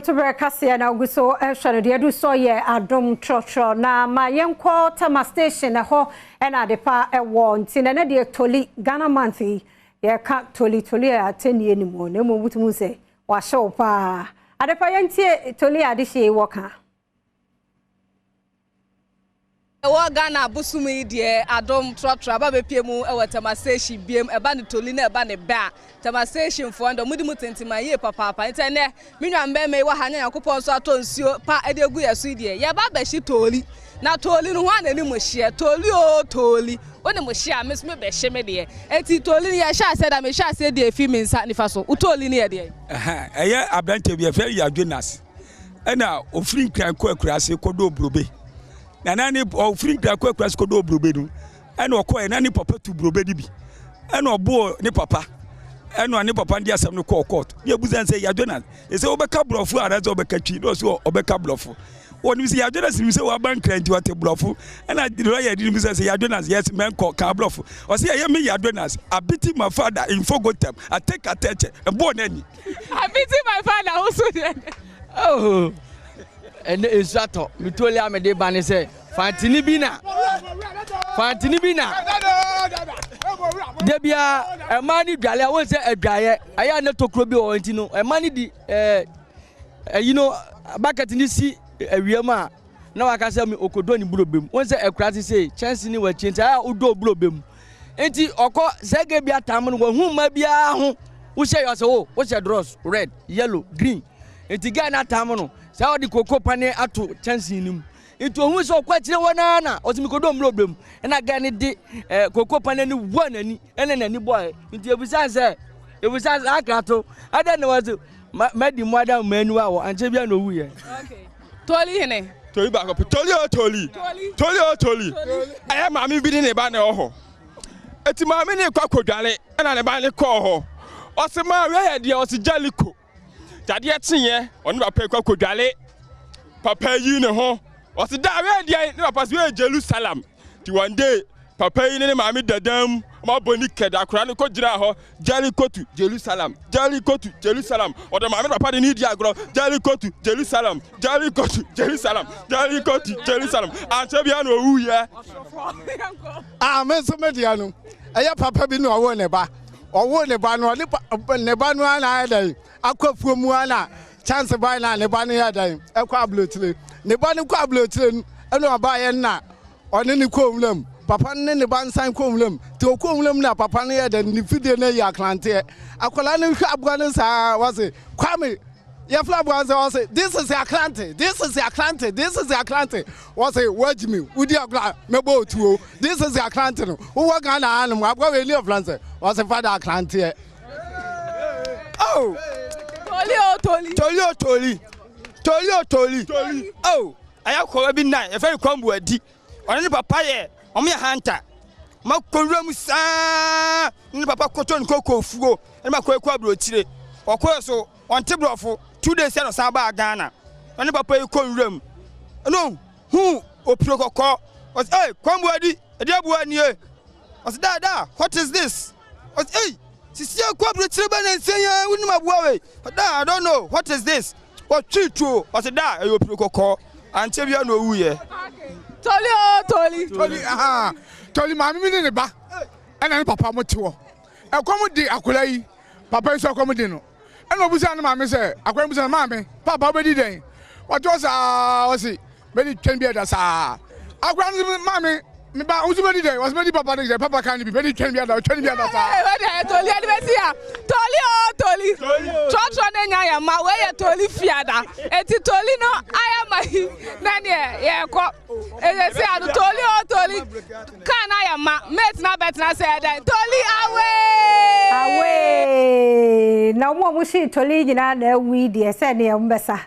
To Bercasia now we saw Shady do so ye Adom Trotro na my young quarter ma station a ho and a depa a want in an dear Tooli Ghana monthly ye can't Tooli a 10 year anymore no more to say was so pa adepa yantie Tooli adishi waka Ghana busumi die Adom Trotro aba bepiemu e wetamaseshi biem eba ne Tooli na eba ne ba tamasation for ndo mudi mutentima ye papa ntene minwa mbeme wa hanya yakopon so atonsuo pa edegu yesu die ye ba beshi Tooli na Tooli no ho anani mo hie Tooli o Tooli woni mo hie me be hye me de enti Tooli ye hye ase da me hye ase de fi mi nsa nifa so Tooli ne ye de eye abrante bi e fe ya Jonas ena ofrin kran ko akurase kodo brobe na nani ofrin kran ko akurase kodo brobe no ena okoye nani papa tu brobe di bi ena obo ni papa eno ani papa ndi asem no call court ye buzan say ya Jonas e say obeka blofu arazo obeka twi no so obeka blofu woni say ya Jonas ni say wa bank rent what blofu ena the lawyer di buzan say ya Jonas yes men call ka blofu o say ya me ya Jonas abiti my father in Fogotem I take attention e born any abiti my father also oh and instructor me Tooli amede ban say fantini bina Debia a money dwale won say adwaye aya na tokro bi o nti no e money di you know bucket ni si awiem a na waka say me okodo ni burobem won say ekurati say chance ni wa chinta aya udo burobem enti okọ sege bia tam no hu ma bia ho wo say yo say wo say dross red yellow green enti ga na tam no say odi koko pane ato chance ni itu ohun so kwatire wona na otimikodom problem na ga ne de koko pane ni wonani ene nani boy nti ebusanse akrato ada ne wazo madi moada manu a wo anche bia no wu ye okay Tooli hene Tooli ba ko Tooli aya maami bi ne ba ne oho eti maami ne kwa kodwale na ne ba ne ko ho o se ma we ye de o se jaliko tade etinye oni ba pe kwa kodwale papa yi ne ho o se da we de ne papa se Jerusalem ti one day papa yi ne maami dadam ma boni keda akura ne ko gira ho jaliko to Jerusalem o da maami papa de ni di agro jaliko to Jerusalem ante bia no wu ye amen so media no eye papa bi no owo ne ba no ne ba no ana dai akwafuo mu ana chance ba na ne ba no ya dai ekwa ablotire ne ba no kwa ablotire eno aba ye na one ni komlem papa ne ba nsan komlem te komlem na papa ne ya da ni fidie na ya klante akola ne hwa abua ne sa wase kwame ya fla abua say this is your klante wase wajimi udi agla mebo tuo this is your klante no wo ga na anu abua we li of lance wase father klante oh Tooli oh aya ko bi na e fe kwambu adi oni papa ye omo ya hunter ma konwam saa ni papa koton kokofuo ni ma ko ekwa tire okoyo so on tibrofo 2 days no sa ba Ghana oni papa e konwam no hu opiro kokko was hey kwambu adi edi abu ani e was da what is this was hey sisi akwa tire ba na nsenya woni mabuwa we da I don't know what is this what chitu was da e opiro kokko ante bia no wu ye Tooli aha Tooli maami mi ne ba ena ne papa mo tewo ekom di akola yi papa so ekom di no ena obusa ne maami se akola busa maami papa obedi den wato sa wasi bedi twen bia da sa akola ne maami me ba uzu bedi den was bedi papa de papa kan bi bedi twen bia da sa Tooli adibesi ya Tooli Trotro ne nya ya ma we ye Tooli fiada eti Tooli no aya mai na ne ye ko ese adu Tooli kana ya ma mate na bet na say dan Tooli awe na mo mushi Tooli nyina na wi de se ne mbesa